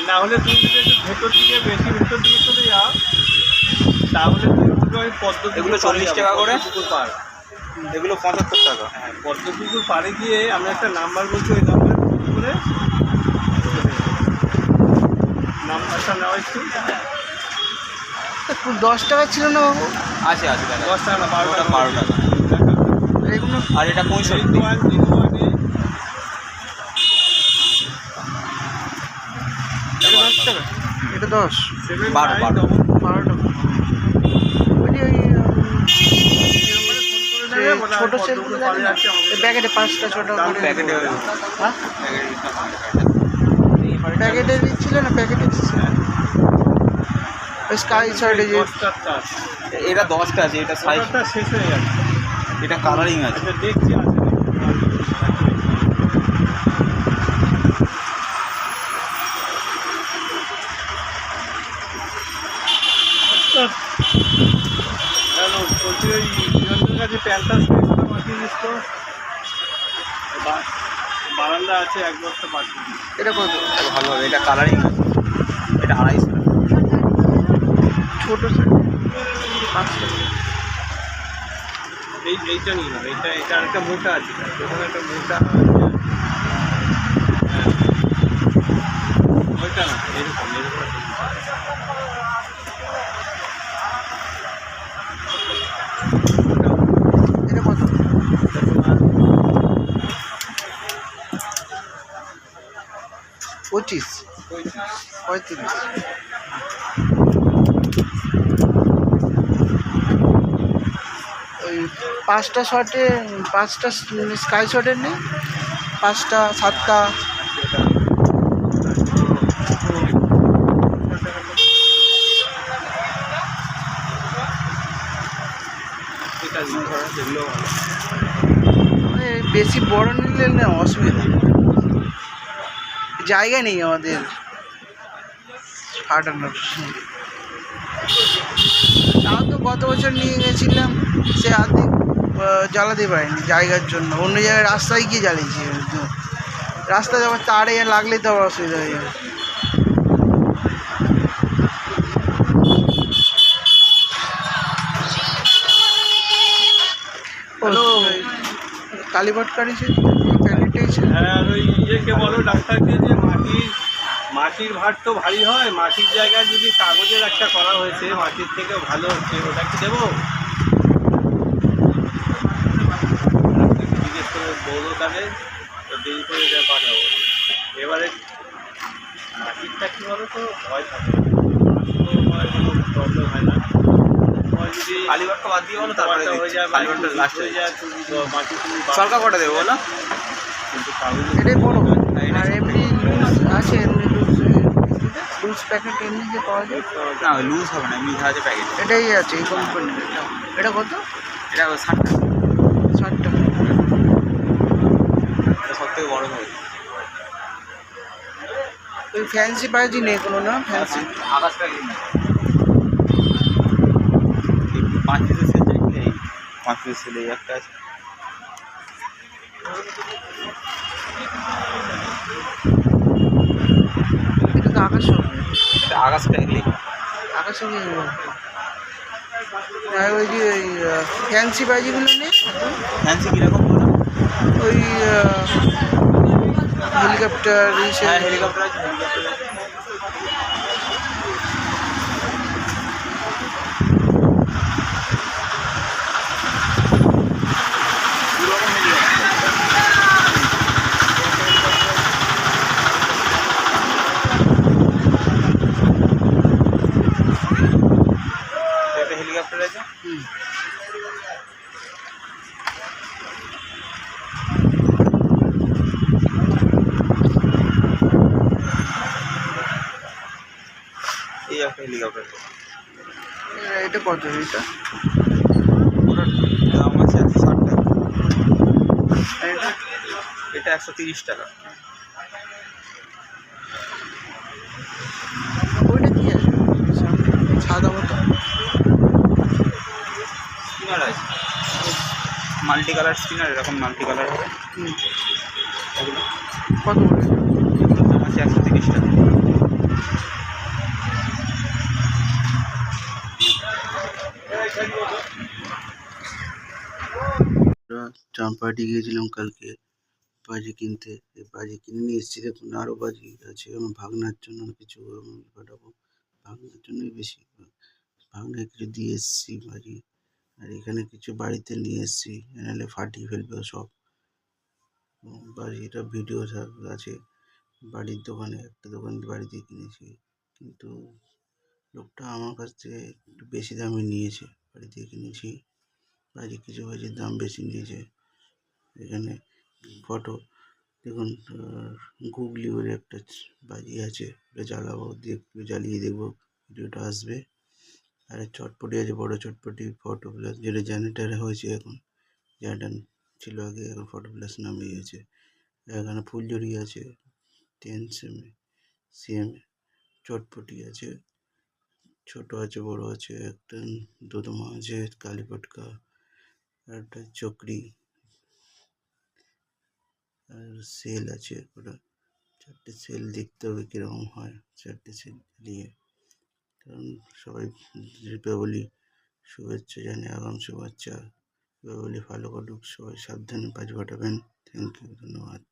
না হলে তুমি যদি একটু ভেতর দিকে বেশি ভেতর দিকে চলে যাও তাহলে তুমি ওই পদ্ম এগুলো 40 টাকা করে পুকুর পার, এগুলো 75 টাকা। হ্যাঁ পদ্ম পুকুর পাড়ে গিয়ে আমরা একটা নাম্বার বলছি, ওই নাম্বারে ফোন করে নাম্বারটা নেওয়া একটু 10 টাকা ছিল না বাবু? আছে আছে দাদা, 10 টাকা না 12 টাকা, 12 টাকা। এগুলো আর এটা 65। এটা 10, 12 12 টাকা। ওই যে ওই ছোটো সেলগুলো প্যাকেটে 5টা 6টা করে প্যাকেটে হ্যাঁ প্যাকেটে দিচ্ছিল না, প্যাকেটে দিচ্ছিল স্কাই সাইডে যে এটা 10টা আছে, এটা সাইজ, শেষ হয়ে যাচ্ছে, এটা কালারিং আছে। এটা দেখছি আছে হ্যালো বলছি, ওই নিরঞ্জনের কাছে প্যান্টাস পেয়েছিলাম পাঠিয়ে দিস তো, বারান্দা আছে 1 বস্তা পাঠিয়ে দিস। এটা কত? এটা ভালো হবে, এটা কালারিং আছে, এটা 250 টাকা। ছোটো সাইড 5 টাকা। এইটা নিয়ে নাও, এটা আরেকটা মোটা আছে, ওখানে একটা মোটা ওইটা না, এরকম এটা কত? 25 35। ওই 5টা শর্টে 5টা স্কাই শটের নেই, 5টা 7টা বেশি বড় নিলে না অসুবিধা, জায়গা নেই আমাদের ফাটানোর। তাও তো গত বছর নিয়ে গেছিলাম, সে আর্ধেক জ্বালাতে পারিনি জায়গার জন্য, অন্য জায়গায় রাস্তায় গিয়ে জ্বালিয়েছি। রাস্তা যখন তারে লাগলে তো আবার অসুবিধা হয়ে যাবে। হ্যালো কালীপট কাটিছে প্যাকেটে। হ্যাঁ আর ওই ইয়েকে বলো ডাক্তারকে যে মাটির ভার তো ভারী হয়, মাটির জায়গায় যদি কাগজের একটা করা হয়েছে মাটির থেকে ভালো হচ্ছে, ওটা কি দেবো? জিজ্ঞেস করে বলবো, তাহলে তো দেরি করে এটা পাঠাবো। এবারে মাটিরটা কী বলো তো ভয় থাকে, কোনো প্রবলেম হয় না, যদি কালীবারটা বাদ দিয়ে বলো, তারপরে হয়ে যায় কালীবারটা লাস্ট হয়ে যায়, মাটি তুমি সরকার কটা দেবো বলো? কিন্তু কাগজ এটাই বড়। আর এমনি লুজ আছে, এমনি লুজ প্যাকেট এমনি যে পাওয়া যায় না লুজ হবে না, এমনি আছে প্যাকেট। এটাই আছে এই কোম্পানির। এটা কত? এটা 60 টাকা। 60 টাকা। এটা সব থেকে বড় হবে। ওই ফ্যান্সি পাইজি নেই কোনো না? ফ্যান্সি আকাশ প্যাকেট নেই, 5 পিসের সেল চাইলে 5 পিসের সেল এই একটা আছে। এটা তো আকাশ এটা আকাশ প্যাকেট। আকাশ ওই যে ওই ফ্যান্সি পাইজিগুলো নেই? ফ্যান্সি কীরকম বলো? ওই হেলিকপ্টার হ্যাঁ হেলিকপ্টার আছে, হেলিকপ্টার আছে। হেলিকপ্টার আছে। এই একটা হেলিকপ্টার। এটা কত? এটা ওটার দাম আছে 160 টাকা। এটা এটা 130 টাকা। ওইটা কি আছে সাদা মতো? স্পিনার আছে, মাল্টি কালার স্পিনার, এরকম মাল্টি কালার হবে। কত করে? দাম আছে 130 টাকা। ট্রাম পার্টি গিয়েছিলাম কালকে বাজি কিনতে। এই বাজি কিনে নিয়ে এসেছি, দেখুন আরও বাজি আছে। আমার ভাগনার জন্য কিছু আমি পাঠাবো, ভাগনার জন্যই বেশি। ভাগনায় কিছু দিয়ে এসেছি বাজি, আর এখানে কিছু বাড়িতে নিয়ে এসেছি, নাহলে ফাটিয়ে ফেলবে সব বাজিটা। ভিডিও আছে বাড়ির দোকানে, একটা দোকান বাড়িতে কিনেছি, কিন্তু লোকটা আমার কাছ থেকে একটু বেশি দামে নিয়েছে। বাড়ি থেকে কিনেছি বাজি, কিছু বাজির দাম বেশি নিয়েছে। এখানে ফটো দেখুন, গুগলি বলে একটা বাজি আছে, ওটা জ্বালাবো, দেখবো, জ্বালিয়ে দেখবো, ভিডিওটা আসবে। আর চটপটি আছে, বড় চটপটি, ফটো প্লাস, যেটা জেনারেটার হয়েছে এখন, জেনারেটার ছিল আগে, এখন ফটো প্লাস নামে গেছে। এখানে ফুলঝুরি আছে 10 cm চটপটি আছে, ছোট আছে, বড় আছে, একটা দোদমা আছে, কালী পটকা, আর একটা চকরি, আর সেল আছে ওটা। 4টে সেল দেখতে হবে কীরকম হয়, 4টে সেল নিয়ে। কারণ সবাই দীপাবলি শুভেচ্ছা জানিয়ে, আগাম শুভেচ্ছা, দীপাবলি ভালো কাটুক, সবাই সাবধানে বাজি ফাটাবেন। থ্যাংক ইউ, ধন্যবাদ।